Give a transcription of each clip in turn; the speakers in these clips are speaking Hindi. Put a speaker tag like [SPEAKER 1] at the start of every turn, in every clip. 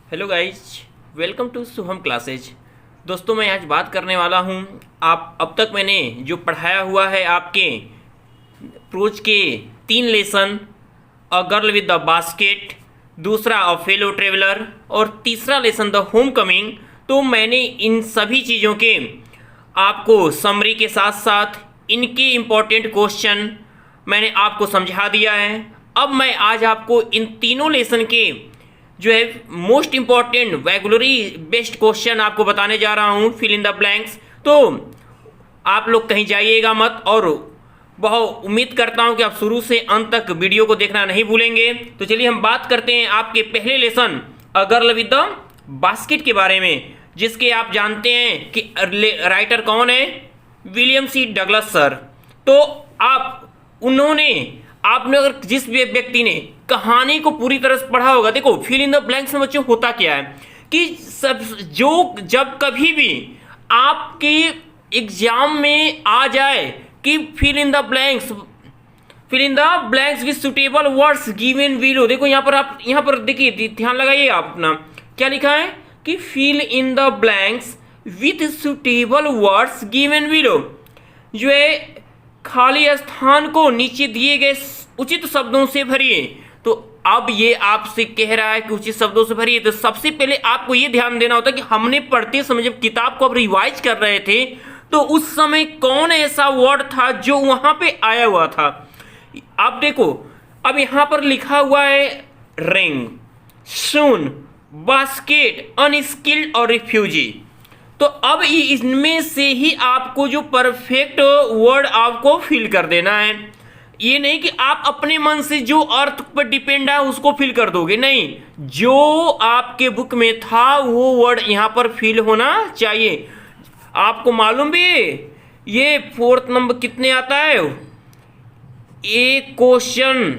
[SPEAKER 1] Hello guys, welcome to Shubham classes. दोस्तों, मैं आज बात करने वाला हूँ। आप अब तक मैंने जो पढ़ाया हुआ है आपके प्रोज के 3 lesson, a girl with the basket, दूसरा अ फेलो ट्रेवलर और तीसरा लेसन द होम कमिंग, तो मैंने इन सभी चीज़ों के आपको समरी के साथ साथ इनके इम्पोर्टेंट क्वेश्चन मैंने आपको समझा दिया है। अब मैं आज आपको इन तीनों लेसन के जो है मोस्ट इम्पॉर्टेंट वैगुलरी बेस्ड क्वेश्चन आपको बताने जा रहा हूँ, फिल इन द ब्लैंक्स। तो आप लोग कहीं जाइएगा मत और बहुत उम्मीद करता हूँ कि आप शुरू से अंत तक वीडियो को देखना नहीं भूलेंगे। तो चलिए हम बात करते हैं आपके पहले lesson a girl with the basket के बारे में, जिसके आप जानते हैं कि राइटर कौन है, विलियम सी डगलस सर। तो आपने अगर जिस व्यक्ति ने कहानी को पूरी तरह से पढ़ा होगा, देखो फिल इन द ब्लैंक्स में बच्चों होता क्या है कि जब कभी भी आपके एग्जाम में आ जाए कि fill in the blanks with suitable words given below, देखो यहाँ पर देखिए, ध्यान लगाइए आप अपना, क्या लिखा है कि fill in the blanks with suitable words given below, जो है खाली स्थान को नीचे दिए गए उचित शब्दों से भरिए। तो अब ये आपसे कह रहा है कि उचित शब्दों से भरिए, तो सबसे पहले आपको ये ध्यान देना होता है कि हमने पढ़ते समय जब किताब को अब रिवाइज कर रहे थे तो उस समय कौन ऐसा वर्ड था जो वहां पे आया हुआ था। अब देखो, अब यहां पर लिखा हुआ है रिंग, सून, बास्केट, अनस्किल्ड और रिफ्यूजी। तो अब इनमें से ही आपको जो परफेक्ट वर्ड आपको फिल कर देना है। ये नहीं कि आप अपने मन से जो अर्थ पर डिपेंड है उसको फिल कर दोगे, नहीं, जो आपके बुक में था वो वर्ड यहां पर फिल होना चाहिए। आपको मालूम भी ये 4th नंबर कितने आता है, एक क्वेश्चन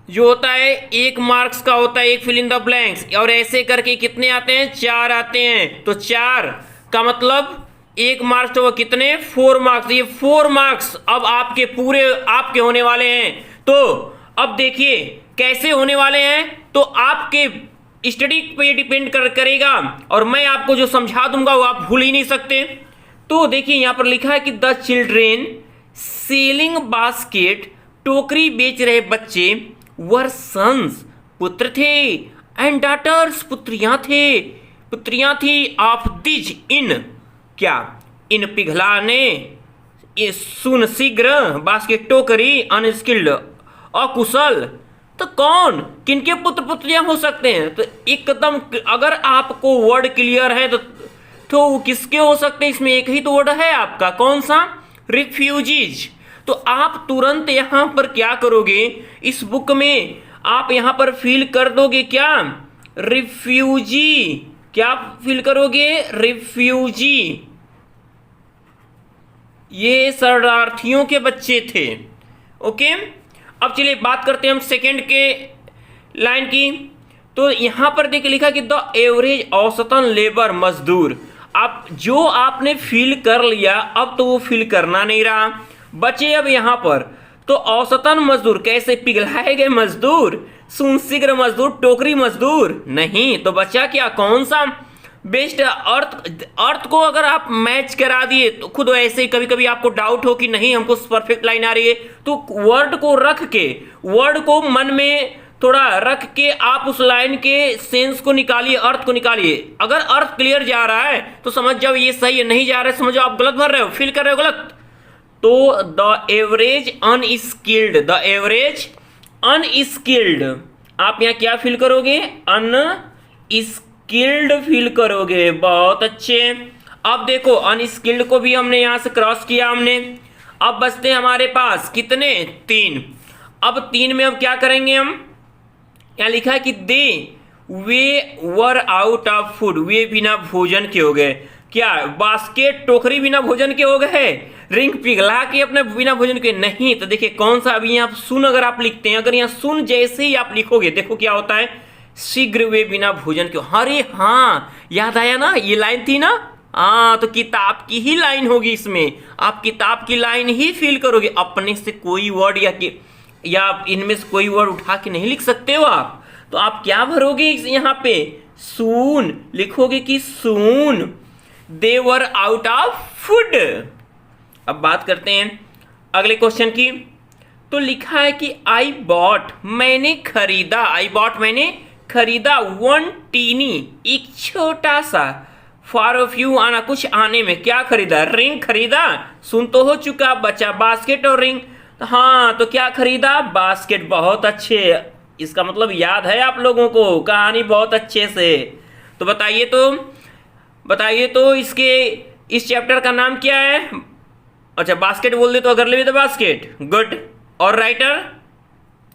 [SPEAKER 1] जो होता है 1 मार्क्स का होता है, एक फिल इन द ब्लैंक्स, और ऐसे करके कितने आते हैं, 4 आते हैं। तो 4 का मतलब 1 मार्क्स, तो वो कितने, 4 मार्क्स। ये 4 मार्क्स अब आपके पूरे आपके होने वाले हैं। तो अब देखिए कैसे होने वाले हैं, तो आपके स्टडी पे डिपेंड करेगा, और मैं आपको जो समझा दूंगा वो आप भूल ही नहीं सकते। तो देखिए यहां पर लिखा है कि द चिल्ड्रेन सेलिंग बास्केट, टोकरी बेच रहे बच्चे, वर सन्स, पुत्र थे, एंड डॉटर्स, पुत्रियां थी, ऑफ दिज, इन, क्या, इन पिघलाने, ये सुन शीघ्र, बास्केट टोकरी, अनस्किल्ड अकुशल। तो कौन किनके पुत्र पुत्रियां हो सकते हैं, तो एकदम अगर आपको वर्ड क्लियर है तो वो किसके हो सकते हैं, इसमें एक ही तो वर्ड है आपका, कौन सा, रिफ्यूजीज। तो आप तुरंत यहां पर क्या करोगे, इस बुक में आप यहां पर फिल कर दोगे क्या, रिफ्यूजी। क्या फिल करोगे, रिफ्यूजी। ये शरणार्थियों के बच्चे थे। ओके, अब चलिए बात करते हैं हम सेकंड के लाइन की। तो यहां पर देखिए लिखा कि द एवरेज, औसतन लेबर, मजदूर। आप जो आपने फिल कर लिया अब तो वो फिल करना नहीं रहा, बचे अब यहां पर, तो औसतन मजदूर, कैसे, पिघलाए गए मजदूर, सुनशीघ्र मजदूर, टोकरी मजदूर, नहीं, तो बचा क्या, कौन सा बेस्ट अर्थ को अगर आप मैच करा दिए तो खुद ऐसे कभी कभी आपको डाउट हो कि नहीं हमको परफेक्ट लाइन आ रही है, तो वर्ड को मन में थोड़ा रख के आप उस लाइन के सेंस को निकालिए, अर्थ को निकालिए। अगर अर्थ क्लियर जा रहा है तो समझ जाओ ये सही है, नहीं जा रहा है समझो आप गलत भर रहे हो, फिल कर रहे हो गलत। तो द एवरेज अनस्किल्ड, आप यहां क्या फिल करोगे, अनस्किल्ड फिल करोगे, बहुत अच्छे। अब देखो अनस्किल्ड को भी हमने यहां से क्रॉस किया हमने, अब बचते हैं हमारे पास कितने, 3। अब 3 में अब क्या करेंगे हम, यहां लिखा है कि वे वर आउट ऑफ फूड, वे बिना भोजन के हो गए, क्या, बास्केट, टोकरी बिना भोजन के हो गए, रिंग पिघला के अपने बिना भोजन के, नहीं। तो देखिए कौन सा, अभी यहाँ सुन अगर आप लिखते हैं, अगर यहाँ सुन जैसे ही आप लिखोगे देखो क्या होता है, शीघ्र वे बिना भोजन के, अरे हाँ याद आया ना, ये लाइन थी ना, हाँ, तो किताब की ही लाइन होगी इसमें, आप किताब की लाइन ही फिल करोगे, अपने से कोई वर्ड या इनमें से कोई वर्ड उठा के नहीं लिख सकते हो आप। तो आप क्या भरोगे यहाँ पे? सून लिखोगे कि सून दे वर आउट ऑफ फूड। अब बात करते हैं अगले क्वेश्चन की। तो लिखा है कि आई बॉट मैंने खरीदा, आई बॉट मैंने खरीदा, वन टीनी एक छोटा सा, फॉर ऑफ यू आना कुछ आने में, क्या खरीदा? रिंग खरीदा। सुन तो हो चुका, बचा बास्केट और रिंग। हाँ तो क्या खरीदा? बास्केट। बहुत अच्छे, इसका मतलब याद है आप लोगों को कहानी बहुत अच्छे से। तो बताइए तो इसके इस चैप्टर का नाम क्या है? अच्छा बास्केट बोल दे तो अगर ले तो बास्केट, गुड। और राइटर?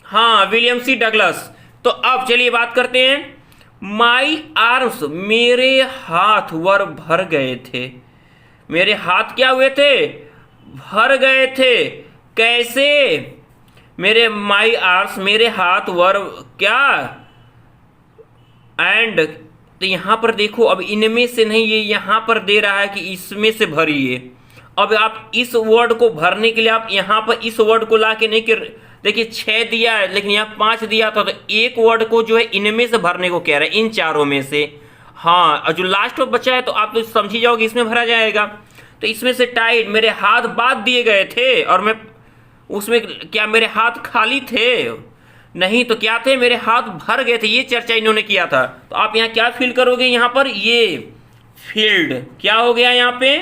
[SPEAKER 1] हाँ विलियम सी डगलस। तो अब चलिए बात करते हैं। माई आर्म्स मेरे हाथ वर भर गए थे, मेरे हाथ क्या हुए थे? भर गए थे। कैसे? मेरे माई आर्म्स मेरे हाथ वर क्या? एंड तो यहां पर देखो, अब इनमें से नहीं, ये यहां पर दे रहा है कि इसमें से भरिए। अब आप इस वर्ड को भरने के लिए आप यहां पर इस वर्ड को ला के नहीं कि देखिए 6 दिया है लेकिन यहाँ 5 दिया था, तो एक वर्ड को जो है इनमें से भरने को कह रहा है, इन चारों में से। हाँ और जो लास्ट में बचा है तो आप तो समझ ही जाओगे इसमें भरा जाएगा। तो इसमें से टाइट मेरे हाथ बांध दिए गए थे, और मैं उसमें क्या मेरे हाथ खाली थे? नहीं, तो क्या थे? मेरे हाथ भर गए थे। ये चर्चा इन्होंने किया था। तो आप यहाँ क्या फील करोगे? यहाँ पर ये फील्ड क्या हो गया? यहाँ पे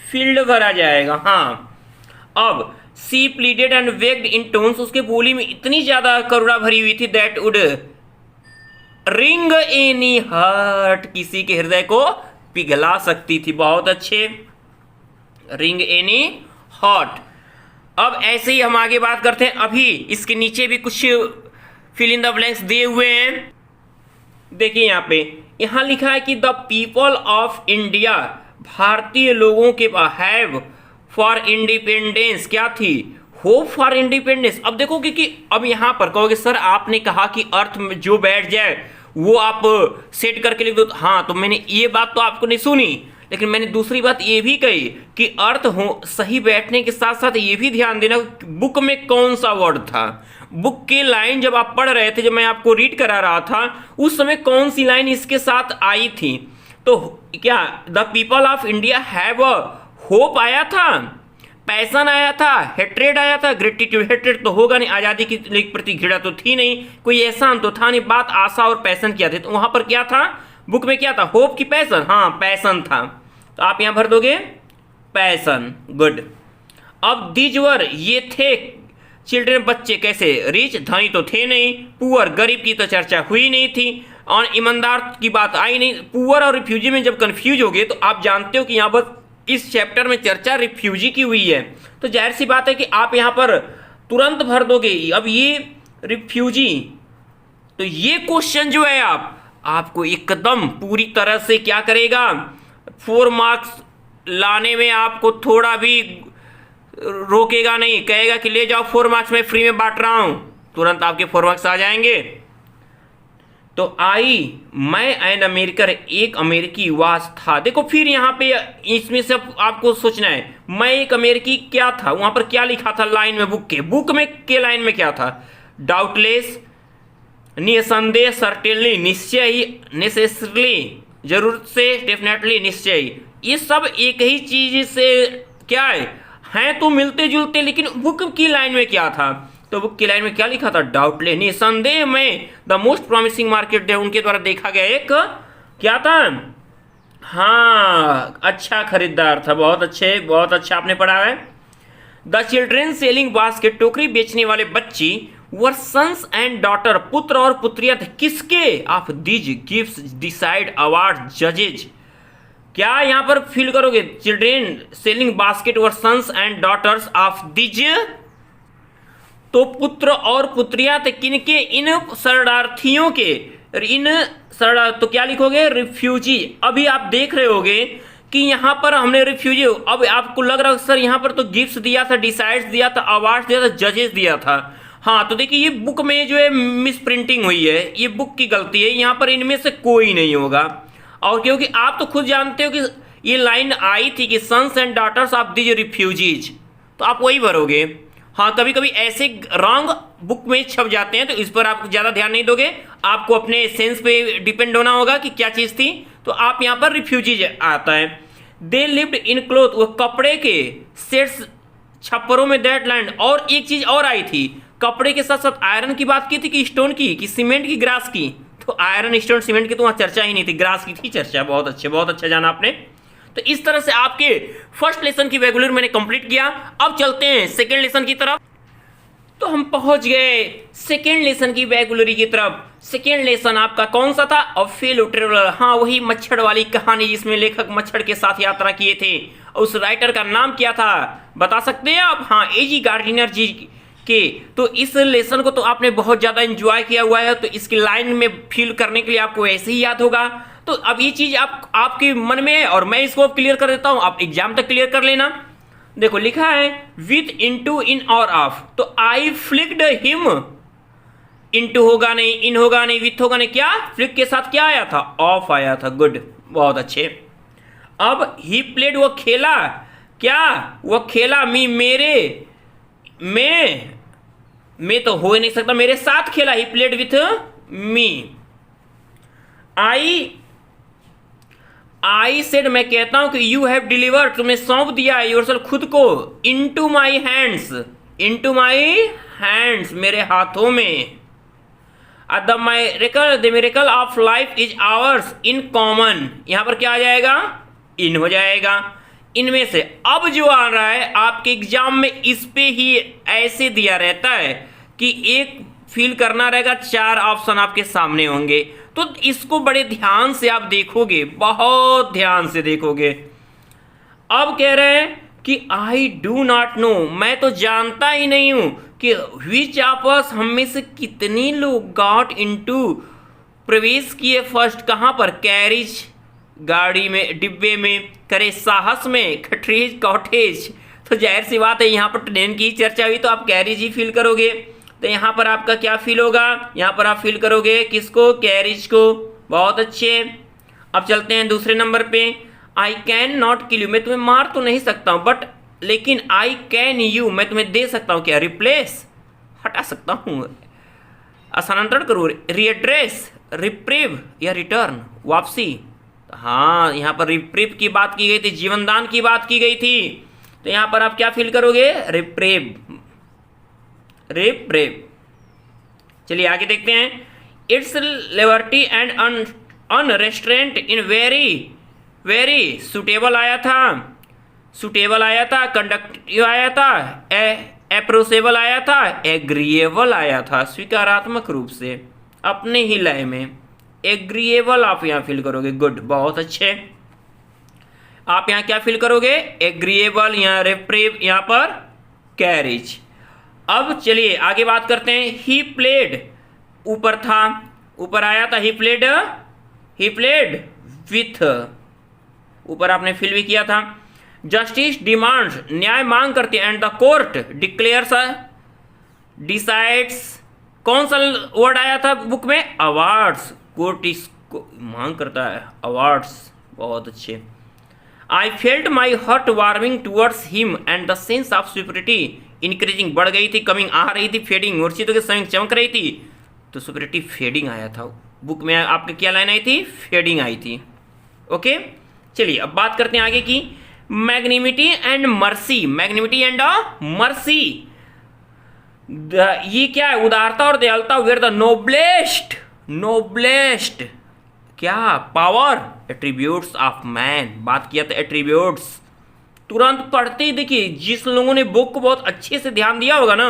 [SPEAKER 1] फील्ड भरा जाएगा। हाँ अब सी प्लीडेड एंड वेग्ड इन टोन्स, उसके बोली में इतनी ज्यादा करुणा भरी हुई थी, that would ring any heart, किसी के हृदय को पिघला सकती थी। बहुत अच्छे, रिंग एनी हार्ट। अब ऐसे ही हम आगे बात करते हैं। अभी इसके नीचे भी कुछ फिल इन द ब्लैंक्स दिए हुए हैं। देखिए यहाँ लिखा है कि द पीपल ऑफ इंडिया, भारतीय लोगों के हैव फॉर इंडिपेंडेंस, क्या थी? Hope for independence. अब देखोगे कि अब यहां पर कहोगे सर आपने कहा कि अर्थ में जो बैठ जाए वो आप सेट करके लिख दो। हाँ तो मैंने ये बात तो आपको नहीं सुनी, लेकिन मैंने दूसरी बात ये भी कही कि अर्थ हो सही बैठने के साथ साथ ये भी ध्यान देना बुक में कौन सा वर्ड था। बुक के लाइन जब आप पढ़ रहे थे, जब मैं आपको रीड करा रहा था, उस समय कौन सी लाइन इसके साथ आई थी? तो क्या the people of India have hope आया था, पैशन आया था, हेट्रेड आया था? ग्रेटिट्यूड, हेट्रेड तो होगा नहीं, आज़ादी की प्रति घृणा तो थी नहीं, कोई एहसान तो था नहीं। बात आशा और पैशन किया थे, तो वहां पर क्या था? बुक में क्या था? होप की पैशन? हाँ पैशन था, तो आप यहां भर दोगे पैशन, गुड। अब दीजवर ये थे चिल्ड्रन, बच्चे कैसे? रिच, धनी तो थे नहीं, पुअर, गरीब की तो चर्चा हुई नहीं थी, और ईमानदार की बात आई नहीं। पुअर और रिफ्यूजी में जब कंफ्यूज हो गए तो आप जानते हो कि यहाँ पर इस चैप्टर में चर्चा रिफ्यूजी की हुई है, तो जाहिर सी बात है कि आप यहाँ पर तुरंत भर दोगे। अब ये रिफ्यूजी, तो ये क्वेश्चन जो है आपको एकदम पूरी तरह से क्या करेगा? 4 मार्क्स लाने में आपको थोड़ा भी रोकेगा नहीं, कहेगा कि ले जाओ 4 मार्क्स में फ्री में बांट रहा हूं, तुरंत आपके 4 मार्क्स आ जाएंगे। तो मैं एन अमेरिकर, एक अमेरिकी वास था। देखो फिर यहाँ पे इसमें से आपको सोचना है, मैं एक अमेरिकी क्या था? वहां पर क्या लिखा था लाइन में? बुक में के लाइन में क्या था? डाउटलेस, निसंदेह, सर्टेनली, निश्चय ही, नेसेसरली, जरूरत से, डेफिनेटली, निश्चय ही। ये सब एक ही चीज से क्या हैं तो मिलते जुलते, लेकिन बुक की लाइन में क्या था? तो बुक की लाइन में क्या लिखा था? डाउटलेस, निसंदेह में द मोस्ट प्रॉमिसिंग मार्केट, उनके द्वारा देखा गया एक क्या था? हाँ अच्छा खरीदार था। बहुत अच्छे, बहुत अच्छा आपने पढ़ा है। द चिल्ड्रेन सेलिंग बास्केट, टोकरी बेचने वाले बच्ची, वर सन्स एंड डॉटर, पुत्र और पुत्रियां थे किसके? Of these gifts decide award जजेज। क्या यहां पर फील करोगे? Children selling basket were sons and daughters of these, तो पुत्र और पुत्रियां थे किनके? इन शरणार्थियों के, इन तो क्या लिखोगे? रिफ्यूजी। अभी आप देख रहे होगे कि यहाँ पर हमने रिफ्यूजी, अब आपको लग रहा है सर यहाँ पर तो गिफ्ट्स दिया था, डिसाइड्स दिया था, अवार्ड्स दिया था, जजेस दिया था। हाँ तो देखिए ये बुक में जो है मिस प्रिंटिंग हुई है, ये बुक की गलती है, यहाँ पर इनमें से कोई नहीं होगा। और क्योंकि आप तो खुद जानते हो कि ये लाइन आई थी कि sons and daughters of these refugees, तो आप वही भरोगे। हाँ कभी कभी ऐसे रॉन्ग बुक में छप जाते हैं, तो इस पर आप ज़्यादा ध्यान नहीं दोगे, आपको अपने सेंस पे डिपेंड होना होगा कि क्या चीज़ थी। तो आप यहाँ पर रिफ्यूजीज आता है। दे लिव्ड इन क्लोथ, वो कपड़े के सेट्स छप्परों में, दैट लैंड। और एक चीज़ और आई थी, कपड़े के साथ साथ आयरन की बात की थी कि स्टोन की, कि सीमेंट की, ग्रास की। तो आयरन स्टोन सीमेंट की तो वहाँ चर्चा ही नहीं थी, ग्रास की थी चर्चा। बहुत अच्छे, बहुत अच्छा जाना आपने। तो इस तरह से आपके फर्स्ट लेसन की वैगुलर मैंने कंप्लीट किया। अब चलते हैं सेकेंड लेसन की तरफ। तो हम पहुंच गए सेकेंड लेसन की वैगुलरी की तरफ। सेकेंड लेसन आपका कौन सा था? A fellow traveller. हाँ, वही मच्छर वाली कहानी जिसमें लेखक मच्छर के साथ यात्रा किए थे। उस राइटर का नाम क्या था, बता सकते हैं आप? हाँ, एजी गार्डिनर जी के। तो इस लेसन को तो आपने बहुत ज़्यादा एंजॉय किया हुआ है, तो इसकी लाइन में फील करने के लिए आपको ऐसे ही याद होगा। तो अब ये चीज़ आपके मन में है और मैं इसको क्लियर कर देता हूँ, आप एग्जाम तक क्लियर कर लेना। देखो लिखा है विथ इनटू, इन और ऑफ। तो आई फ्लिक्ड हिम, इनटू होगा नहीं, इन होगा नहीं, विथ होगा नहीं, क्या फ्लिक के साथ क्या आया था? ऑफ आया था। गुड, बहुत अच्छे। अब ही प्लेड, वो खेला, क्या वो खेला? मी, मेरे, मैं तो हो ही नहीं सकता, मेरे साथ खेला। He played with me. I said, मैं कहता हूं कि यू हैव डिलीवर्ड, तुमने सौंप दिया योरसेल्फ, खुद को, into my hands, into my hands, मेरे हाथों में। The miracle of life is hours in common. यहां पर क्या आ जाएगा? इन हो जाएगा। इनमें से अब जो आ रहा है आपके एग्जाम में, इस पे ही ऐसे दिया रहता है कि एक फील करना रहेगा, 4 ऑप्शन आपके सामने होंगे। तो इसको बड़े ध्यान से आप देखोगे, बहुत ध्यान से देखोगे। अब कह रहे हैं कि आई डू नॉट नो, मैं तो जानता ही नहीं हूं कि विच ऑफ अस, हम में से कितने लोग गॉट इनटू, प्रवेश किए फर्स्ट, कहां पर? कैरिज, गाड़ी में, डिब्बे में, करे साहस में, कटरेज, कॉटेज। तो जाहिर सी बात है, यहाँ पर ट्रेन की चर्चा हुई तो आप कैरिज ही फील करोगे। तो यहाँ पर आपका क्या फील होगा? यहाँ पर आप फील करोगे किसको? कैरिज को। बहुत अच्छे। अब चलते हैं दूसरे नंबर पे। I can not kill you, मैं तुम्हें मार तो नहीं सकता हूँ, बट लेकिन आई कैन यू, मैं तुम्हें दे सकता हूँ। क्या? रिप्लेस, हटा सकता हूँ, स्थानांतरण करूँ। रीएड्रेस, रिप्रीव या रिटर्न, वापसी। हाँ, यहाँ पर रिप्रीव की बात की गई थी, जीवनदान की बात की गई थी। तो यहाँ पर आप क्या फील करोगे? Reprieve, reprieve. चलिए आगे देखते हैं। It's liberty and unrestraint in very suitable आया था, सुटेबल आया था, कंडक्टिव आया था, अप्रोचेबल आया था, एग्रीएबल आया था, स्वीकारात्मक रूप से, अपने ही लय में। एग्रीएबल आप यहाँ फील करोगे। गुड, बहुत अच्छे। आप यहाँ क्या फील करोगे? एग्रीएबल, यहाँ रिप्रीव, यहाँ पर कैरिज। अब चलिए आगे बात करते हैं। ही प्लेड, ऊपर था, ऊपर आया था, ही प्लेड विथ, ऊपर आपने फील भी किया था। जस्टिस डिमांड्स, न्याय मांग करती है, and the court declares, decides. कौन सा वर्ड आया था बुक में? अवार्ड्स। कोर्ट इसको मांग करता है, अवार्ड्स। बहुत अच्छे। I felt my heart warming towards him and the sense of superiority increasing, बढ़ गई थी, कमिंग आ रही थी, फेडिंग, मूर्छितों के संग चमक रही थी। तो सुपरिटी, फेडिंग आया था बुक में। आपके क्या लाइन आई थी? फेडिंग आई थी। ओके, चलिए अब बात करते हैं आगे की। मैग्निमिटी एंड मर्सी, मैग्निमिटी एंड मर्सी, ये क्या है? उदारता और दयालुता। वेयर द नोबलेस्ट, नोबलेस्ट क्या? Power, attributes of man. बात किया था एट्रीब्यूट्स। तुरंत पढ़ते ही देखिए, जिस लोगों ने बुक को बहुत अच्छे से ध्यान दिया होगा ना,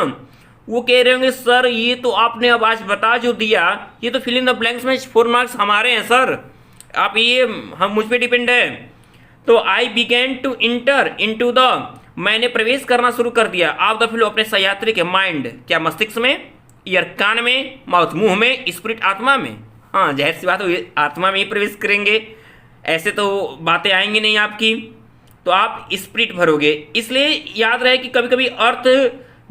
[SPEAKER 1] वो कह रहे होंगे सर ये तो आपने अब आज बता जो दिया, ये तो फिल इन द ब्लैंक्स में 4 मार्क्स हमारे हैं सर, आप ये हम मुझ पे डिपेंड है। तो I began to enter into the, मैंने प्रवेश करना शुरू कर दिया, आप द फ्लो, अपने सयात्री के, माइंड क्या? मस्तिष्क में, ईयर कान में, माउथ मुंह में, स्पिरिट आत्मा में। हाँ, जाहिर सी बात है आत्मा में ही प्रवेश करेंगे, ऐसे तो बातें आएंगी नहीं आपकी, तो आप स्पिरिट भरोगे। इसलिए याद रहे कि कभी कभी अर्थ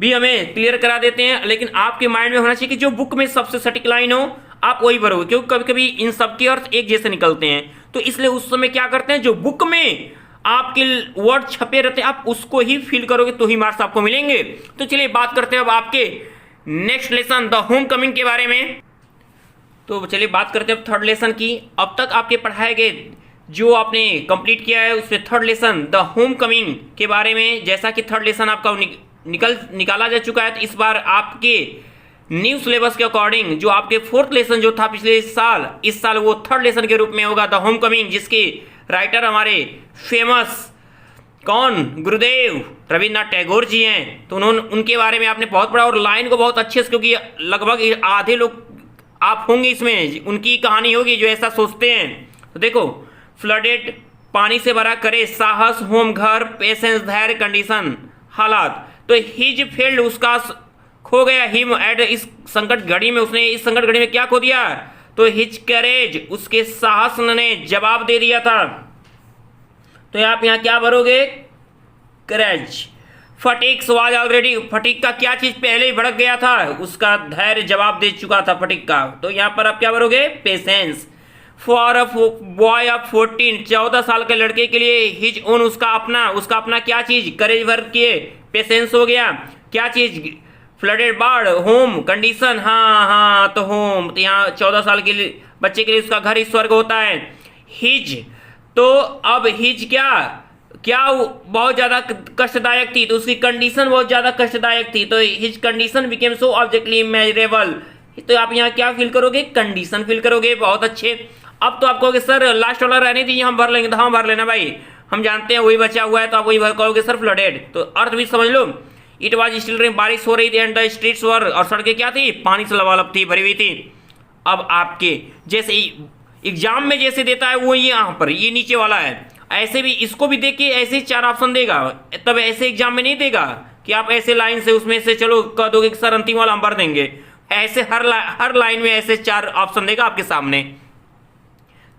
[SPEAKER 1] भी हमें क्लियर करा देते हैं, लेकिन आपके माइंड में होना चाहिए कि जो बुक में सबसे सटीक लाइन हो आप वही भरोगे, क्योंकि कभी कभी इन सब के अर्थ एक जैसे निकलते हैं। तो इसलिए उस समय क्या करते हैं, जो बुक में आपके वर्ड छपे रहते हैं आप उसको ही फील करोगे, तो ही मार्क्स आपको मिलेंगे। तो चलिए बात करते हैं अब आपके next lesson the home coming के बारे में। तो चलिए बात करते हैं थर्ड लेसन की। अब तक आपके पढ़ाए गए जो आपने कंप्लीट किया है उसमें third lesson the home coming के बारे में। जैसा कि थर्ड लेसन आपका निकाला जा चुका है, तो इस बार आपके न्यू सिलेबस के अकॉर्डिंग जो आपके फोर्थ लेसन जो था पिछले साल, इस साल वो थर्ड लेसन के रूप में होगा द होम कमिंग, जिसके राइटर हमारे फेमस कौन, गुरुदेव रविन्द्रनाथ टैगोर जी हैं। तो उन्होंने उनके बारे में आपने बहुत पढ़ा और लाइन को बहुत अच्छे से, क्योंकि लगभग आधे लोग आप होंगे इसमें उनकी कहानी होगी जो ऐसा सोचते हैं। तो देखो, फ्लडेड पानी से भरा करे, साहस, होम घर, पेशेंस धैर्य, कंडीशन हालात। तो हिज फेल्ड उसका खो गया, हिम एट इस संकट घड़ी में, उसने इस संकट घड़ी में क्या खो दिया, तो हिज करेज उसके साहस ने जवाब दे दिया था। तो आप यहाँ क्या भरोगे, करेज। फटीक सवाल ऑलरेडी, फटीक का क्या चीज पहले ही भड़क गया था, उसका धैर्य जवाब दे चुका था फटीक का। तो यहाँ पर आप क्या भरोगे, patience. For a boy of 14 14 साल के लड़के के लिए, हिज ओन उसका अपना क्या चीज, करेज भर के पेशेंस हो गया, क्या चीज, फ्लडेड बाढ़, होम कंडीशन, हाँ तो होम। तो यहाँ 14 साल के लिए बच्चे के लिए उसका घर ही स्वर्ग होता है। हिज, तो अब हिज क्या बहुत ज़्यादा कष्टदायक थी, तो उसकी कंडीशन बहुत ज़्यादा कष्टदायक थी। तो his condition became so abjectly measurable. तो आप यहाँ क्या फील करोगे, कंडीशन फील करोगे। बहुत अच्छे। अब तो आप कहोगे सर लास्ट वाला रहने दीजिए, हम भर लेंगे। तो हाँ भर लेना भाई, हम जानते हैं वही बचा हुआ है, तो आप वही भर कहोगे सर फ्लडेड। तो अर्थ भी समझ लो, इट वॉज स्टिल रेन, बारिश हो रही थी, एंड द स्ट्रीट्स वर, और सड़कें क्या थी, पानी से लबालब थी, भरी हुई थी। अब आपके जैसे एग्जाम में जैसे देता है वो यहाँ पर ये नीचे वाला है, ऐसे भी इसको भी देख के ऐसे ही 4 ऑप्शन देगा। तब ऐसे एग्जाम में नहीं देगा कि आप ऐसे लाइन से उसमें से चलो कह दोगे कि सर अंतिम वाला हम भर देंगे। ऐसे हर लाइन में ऐसे 4 ऑप्शन देगा आपके सामने।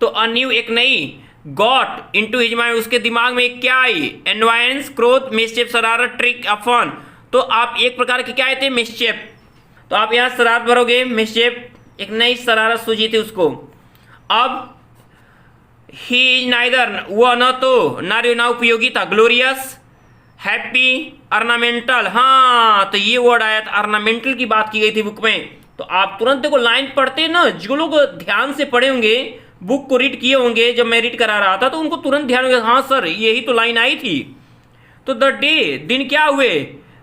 [SPEAKER 1] तो अ न्यू, एक नई, गॉट इनटू हिज माइंड, उसके दिमाग में क्या आई, एनवायंस, क्रोध, मिसचेप, शरारत, ट्रिक, अफन। तो आप एक प्रकार के क्या आए थे, मिसचेप। तो आप यहाँ शरारत भरोगे, मिसचेप, एक नई शरारत सूझी थी उसको। अब ही नाइदर, वह न तो ना उपयोगी था, ग्लोरियस, हैप्पी, अर्नामेंटल। हाँ तो ये वर्ड आया था, अर्नामेंटल की बात की गई थी बुक में। तो आप तुरंत देखो लाइन पढ़ते ना, जो लोग ध्यान से पढ़े होंगे, बुक को रीड किए होंगे, जब मैं रीड करा रहा था तो उनको तुरंत ध्यान होगा, हाँ सर यही तो लाइन आई थी। तो द डे, दिन क्या हुए,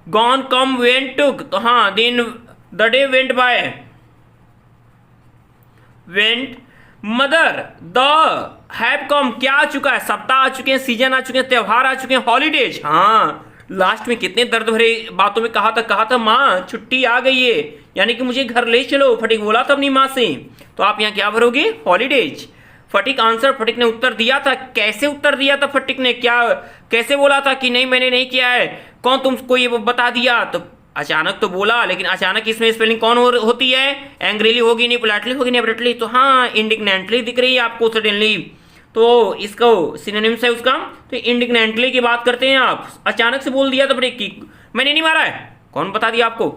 [SPEAKER 1] गॉन, कम, वेंट, टुक। तो हाँ दिन, the day went by, went, mother, the have come, क्या आ चुका है, सप्ताह आ चुके हैं, सीजन आ चुके हैं, त्योहार आ चुके हैं, हॉलीडेज। हाँ लास्ट में कितने दर्द भरे बातों में कहा था माँ छुट्टी आ गई है, यानी कि मुझे घर ले चलो, फटीक बोला था अपनी माँ से। तो आप यहाँ क्या भरोगे, हॉलीडेज। फटीक आंसर, फटीक ने उत्तर दिया था। कैसे उत्तर दिया था फटीक ने, क्या कैसे बोला था कि नहीं मैंने नहीं किया है, कौन तुमको ये बता दिया। तो अचानक तो बोला, लेकिन अचानक इसमें स्पेलिंग कौन होती है, एंग्रीली होगी नहीं, पोलाइटली होगी नहीं, एब्रेटली। तो हाँ इंडिग्नेंटली दिख रही है आपको सडनली, तो इसको सिनोनिम्स है उसका। तो इंडिग्नेंटली की बात करते हैं आप, अचानक से बोल दिया था ब्रेक की, मैंने नहीं मारा है, कौन बता दिया आपको।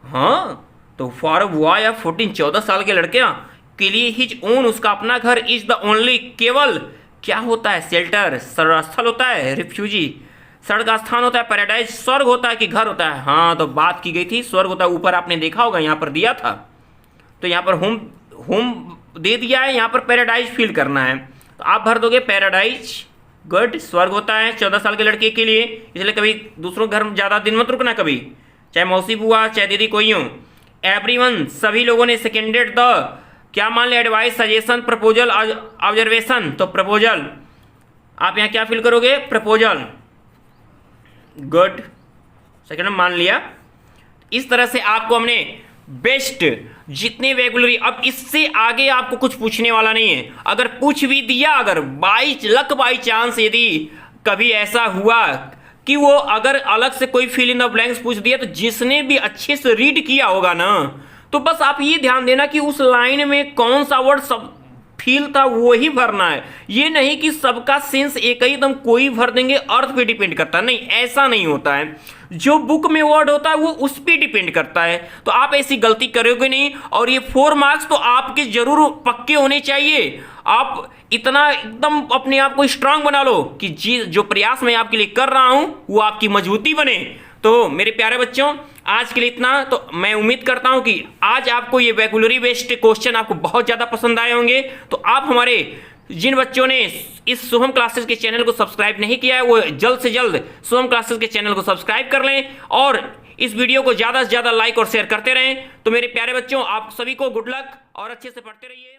[SPEAKER 1] हाँ तो फॉर बॉय या 14 साल के लड़के के लिए हिज ओन, उसका अपना घर, इज द ओनली, केवल क्या होता है, शेल्टर, स्थल होता है, रिफ्यूजी स्वर्ग स्थान होता है, पैराडाइज स्वर्ग होता है कि घर होता है। हाँ तो बात की गई थी स्वर्ग होता है, ऊपर आपने देखा होगा यहाँ पर दिया था। तो यहाँ पर होम दे दिया है, यहाँ पर पैराडाइज फील करना है, तो आप भर दोगे पैराडाइज। गुड, स्वर्ग होता है 14 साल के लड़के के लिए, इसलिए कभी दूसरों घर ज़्यादा दिन मत रुकना, कभी चाहे मौसी बुआ चाहे दीदी कोई हो। एवरीवन, सभी लोगों ने, सेकेंडेड द, क्या मान लिया, एडवाइस, सजेशन, प्रपोजल, ऑब्जर्वेशन। तो प्रपोजल, आप यहाँ क्या फील करोगे, प्रपोजल। गुड, सेकेंड मान लिया। इस तरह से आपको हमने बेस्ट जितने वैगुलरी, अब इससे आगे आपको कुछ पूछने वाला नहीं है। अगर पूछ भी दिया, अगर बाई चांस यदि कभी ऐसा हुआ कि वो अगर अलग से कोई फिल इन द ब्लैंक्स पूछ दिया, तो जिसने भी अच्छे से रीड किया होगा ना, तो बस आप ये ध्यान देना कि उस लाइन में कौन सा वर्ड सब फील था वो ही भरना है। ये नहीं कि सबका सेंस एक ही एकदम कोई भर देंगे, अर्थ पे डिपेंड करता है, नहीं ऐसा नहीं होता है। जो बुक में वर्ड होता है वो उस पर डिपेंड करता है। तो आप ऐसी गलती करोगे नहीं, और ये 4 मार्क्स तो आपके जरूर पक्के होने चाहिए। आप इतना एकदम अपने आप को स्ट्रांग बना लो कि जो प्रयास मैं आपके लिए कर रहा हूं वो आपकी मजबूती बने। तो तो मेरे प्यारे बच्चों, आज के लिए इतना। तो मैं उम्मीद करता हूं कि आज आपको ये वोकैबुलरी बेस्ड क्वेश्चन आपको बहुत ज़्यादा पसंद आए होंगे। तो आप हमारे जिन बच्चों ने इस शुभम क्लासेस के चैनल को सब्सक्राइब नहीं किया है, वो जल्द से जल्द शुभम क्लासेस के चैनल को सब्सक्राइब कर लें और इस वीडियो को ज़्यादा से ज़्यादा लाइक और शेयर करते रहें। तो मेरे प्यारे बच्चों, आप सभी को गुड लक और अच्छे से पढ़ते रहिए।